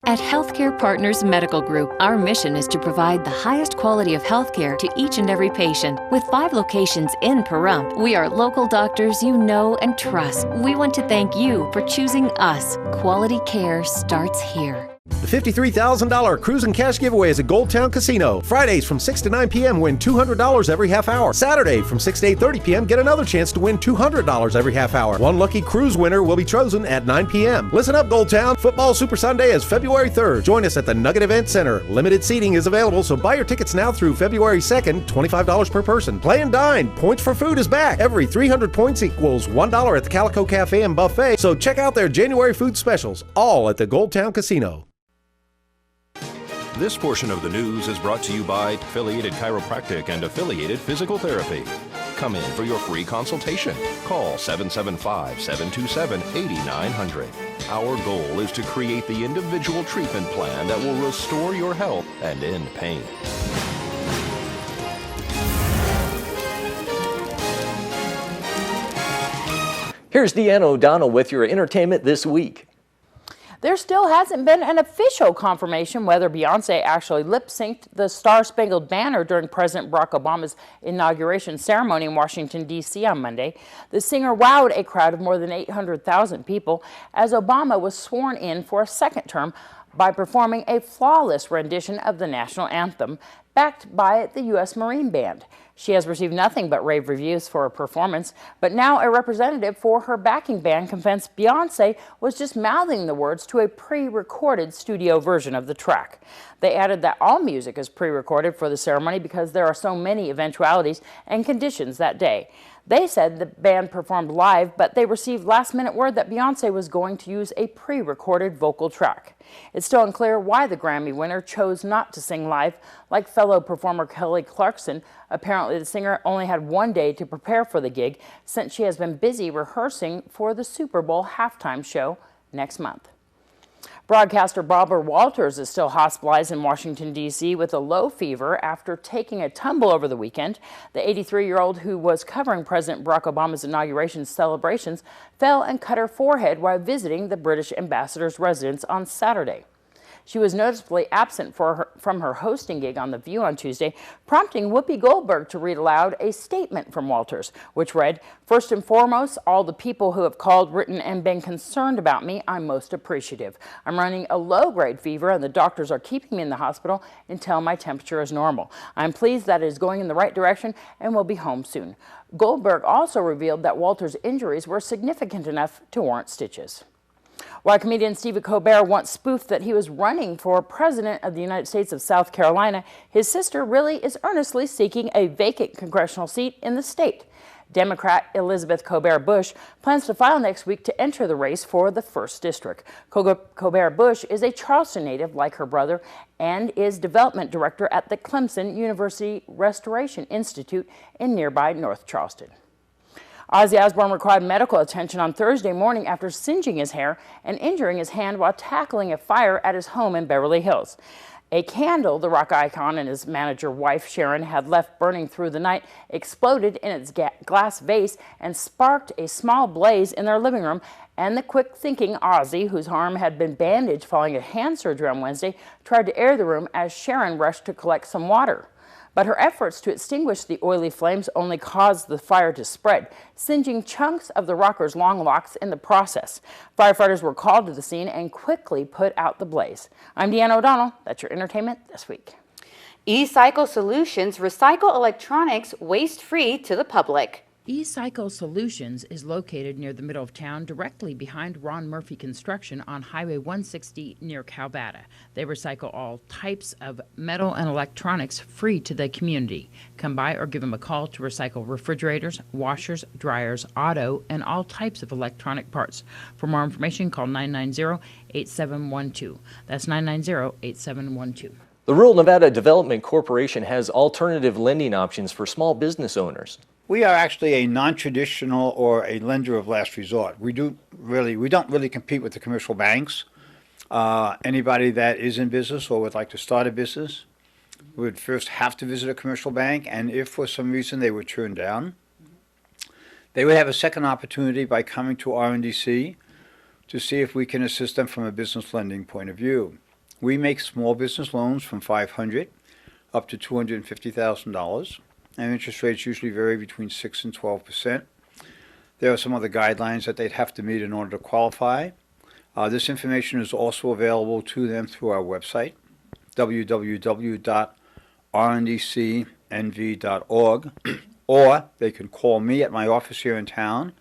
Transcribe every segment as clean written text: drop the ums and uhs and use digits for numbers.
At Healthcare Partners Medical Group, our mission is to provide the highest quality of healthcare to each and every patient. With 5 locations in Pahrump, we are local doctors you know and trust. We want to thank you for choosing us. Quality care starts here. The $53,000 Cruise and Cash giveaway is at Gold Town Casino. Fridays from 6 to 9 p.m. win $200 every half hour. Saturday from 6 to 8:30 p.m. get another chance to win $200 every half hour. One lucky cruise winner will be chosen at 9 p.m. Listen up, Gold Town. Football Super Sunday is February 3rd. Join us at the Nugget Event Center. Limited seating is available, so buy your tickets now through February 2nd, $25 per person. Play and dine. Points for food is back. Every 300 points equals $1 at the Calico Cafe and Buffet, so check out their January food specials, all at the Gold Town Casino. This portion of the news is brought to you by Affiliated Chiropractic and Affiliated Physical Therapy. Come in for your free consultation. Call 775-727-8900. Our goal is to create the individual treatment plan that will restore your health and end pain. Here's Deanna O'Donnell with your entertainment this week. There still hasn't been an official confirmation whether Beyonce actually lip-synced the Star-Spangled Banner during President Barack Obama's inauguration ceremony in Washington, D.C. on Monday. The singer wowed a crowd of more than 800,000 people as Obama was sworn in for a second term by performing a flawless rendition of the national anthem, backed by the U.S. Marine Band. She has received nothing but rave reviews for her performance, but now a representative for her backing band confessed Beyonce was just mouthing the words to a pre-recorded studio version of the track. They added that all music is pre-recorded for the ceremony because there are so many eventualities and conditions that day. They said the band performed live, but they received last-minute word that Beyonce was going to use a pre-recorded vocal track. It's still unclear why the Grammy winner chose not to sing live, like fellow performer Kelly Clarkson. Apparently, the singer only had one day to prepare for the gig, since she has been busy rehearsing for the Super Bowl halftime show next month. Broadcaster Barbara Walters is still hospitalized in Washington, D.C. with a low fever after taking a tumble over the weekend. The 83-year-old who was covering President Barack Obama's inauguration celebrations fell and cut her forehead while visiting the British ambassador's residence on Saturday. She was noticeably absent from her hosting gig on The View on Tuesday, prompting Whoopi Goldberg to read aloud a statement from Walters, which read, "First and foremost, all the people who have called, written, and been concerned about me, I'm most appreciative. I'm running a low-grade fever, and the doctors are keeping me in the hospital until my temperature is normal. I'm pleased that it is going in the right direction and will be home soon." Goldberg also revealed that Walters' injuries were significant enough to warrant stitches. While comedian Stephen Colbert once spoofed that he was running for president of the United States of South Carolina, his sister really is earnestly seeking a vacant congressional seat in the state. Democrat Elizabeth Colbert Bush plans to file next week to enter the race for the 1st District. Colbert Bush is a Charleston native like her brother and is development director at the Clemson University Restoration Institute in nearby North Charleston. Ozzy Osbourne required medical attention on Thursday morning after singeing his hair and injuring his hand while tackling a fire at his home in Beverly Hills. A candle the rock icon and his manager wife Sharon had left burning through the night exploded in its glass vase and sparked a small blaze in their living room, and the quick-thinking Ozzy, whose arm had been bandaged following a hand surgery on Wednesday, tried to air the room as Sharon rushed to collect some water. But her efforts to extinguish the oily flames only caused the fire to spread, singeing chunks of the rocker's long locks in the process. Firefighters were called to the scene and quickly put out the blaze. I'm Deanna O'Donnell. That's your entertainment this week. eCycle Solutions recycle electronics waste-free to the public. eCycle Solutions is located near the middle of town, directly behind Ron Murphy Construction on Highway 160 near Calvada. They recycle all types of metal and electronics free to the community. Come by or give them a call to recycle refrigerators, washers, dryers, auto, and all types of electronic parts. For more information, call 990-8712. That's 990-8712. The Rural Nevada Development Corporation has alternative lending options for small business owners. We are actually a non-traditional or a lender of last resort. We don't really compete with the commercial banks. Anybody that is in business or would like to start a business would first have to visit a commercial bank, and if for some reason they were turned down, they would have a second opportunity by coming to RNDC to see if we can assist them from a business lending point of view. We make small business loans from $500 up to $250,000, and interest rates usually vary between 6 and 12%. There are some other guidelines that they'd have to meet in order to qualify. This information is also available to them through our website, www.rndcnv.org, or they can call me at my office here in town,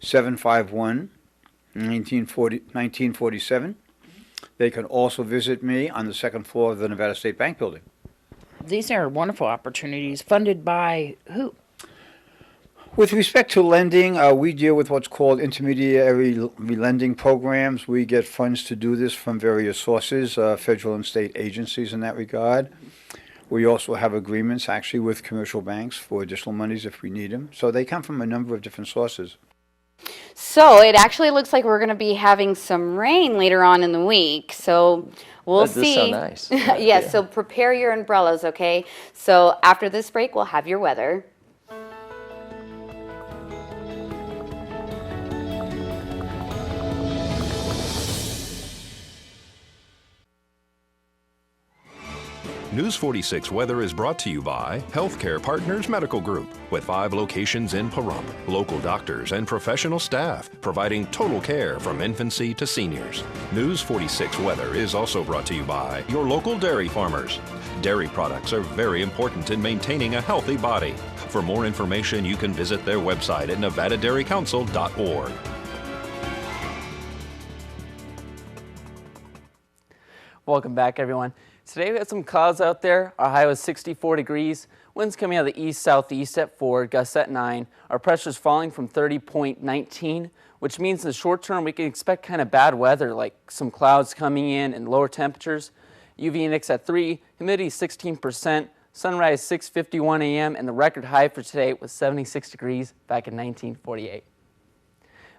751-1947. They can also visit me on the second floor of the Nevada State Bank building. These are wonderful opportunities funded by who? With respect to lending, we deal with what's called intermediary lending programs. We get funds to do this from various sources, federal and state agencies in that regard. We also have agreements actually with commercial banks for additional monies if we need them. So they come from a number of different sources. So it actually looks like we're going to be having some rain later on in the week. So we'll see. That does sound nice. Yes, so prepare your umbrellas, okay? So after this break, we'll have your weather. News 46 weather is brought to you by Healthcare Partners Medical Group, with 5 locations in Pahrump. Local doctors and professional staff providing total care from infancy to seniors. News 46 weather is also brought to you by your local dairy farmers. Dairy products are very important in maintaining a healthy body. For more information, you can visit their website at nevadadairycouncil.org. Welcome back, everyone. Today we have some clouds out there. Our high was 64 degrees. Winds coming out of the east-southeast at 4, gusts at 9. Our pressure is falling from 30.19, which means in the short term we can expect kind of bad weather, like some clouds coming in and lower temperatures. UV index at 3, humidity 16%, sunrise 6:51 a.m., and the record high for today was 76 degrees back in 1948.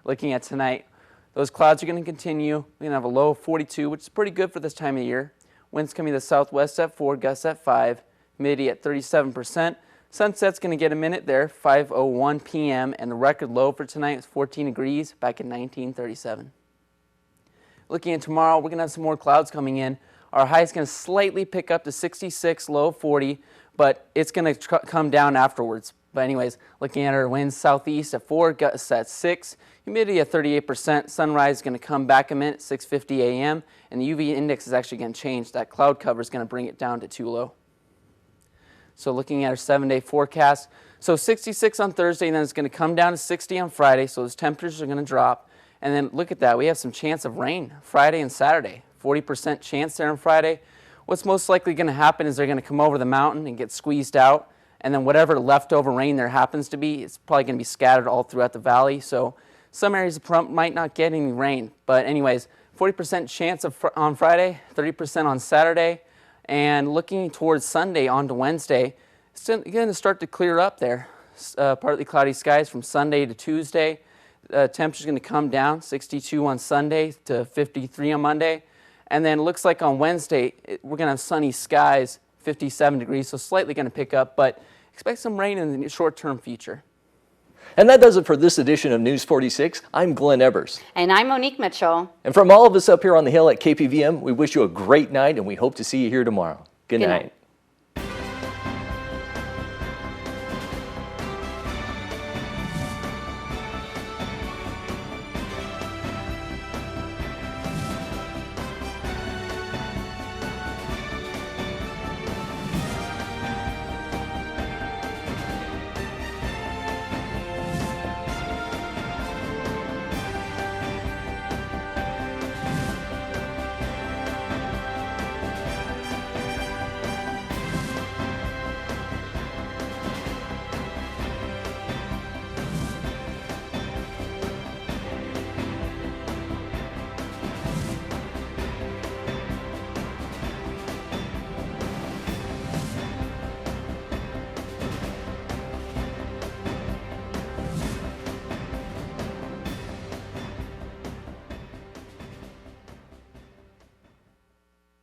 Looking at tonight, those clouds are going to continue. We're going to have a low of 42, which is pretty good for this time of year. Winds coming to the southwest at 4, gusts at 5, humidity at 37%. Sunset's going to get a minute there, 5:01 p.m., and the record low for tonight was 14 degrees back in 1937. Looking at tomorrow, we're going to have some more clouds coming in. Our high is going to slightly pick up to 66, low 40, but it's going to come down afterwards. But anyways, looking at our winds, southeast at 4, gusts at 6, humidity at 38%. Sunrise is going to come back a minute, 6:50 a.m., and the UV index is actually going to change. That cloud cover is going to bring it down to 2 low. So looking at our 7-day forecast, so 66 on Thursday, and then it's going to come down to 60 on Friday, so those temperatures are going to drop. And then look at that, we have some chance of rain Friday and Saturday, 40% chance there on Friday. What's most likely going to happen is they're going to come over the mountain and get squeezed out, and then whatever leftover rain there happens to be, it's probably going to be scattered all throughout the valley. So some areas of Pahrump might not get any rain. But anyways, 40% chance on Friday, 30% on Saturday. And looking towards Sunday on to Wednesday, it's going to start to clear up there. Partly cloudy skies from Sunday to Tuesday. Temperature's going to come down, 62 on Sunday to 53 on Monday. And then it looks like on Wednesday, we're going to have sunny skies, 57 degrees, so slightly going to pick up, but expect some rain in the short-term future. And that does it for this edition of News 46. I'm Glenn Ebers. And I'm Monique Mitchell. And from all of us up here on the Hill at KPVM, we wish you a great night, and we hope to see you here tomorrow. Good night.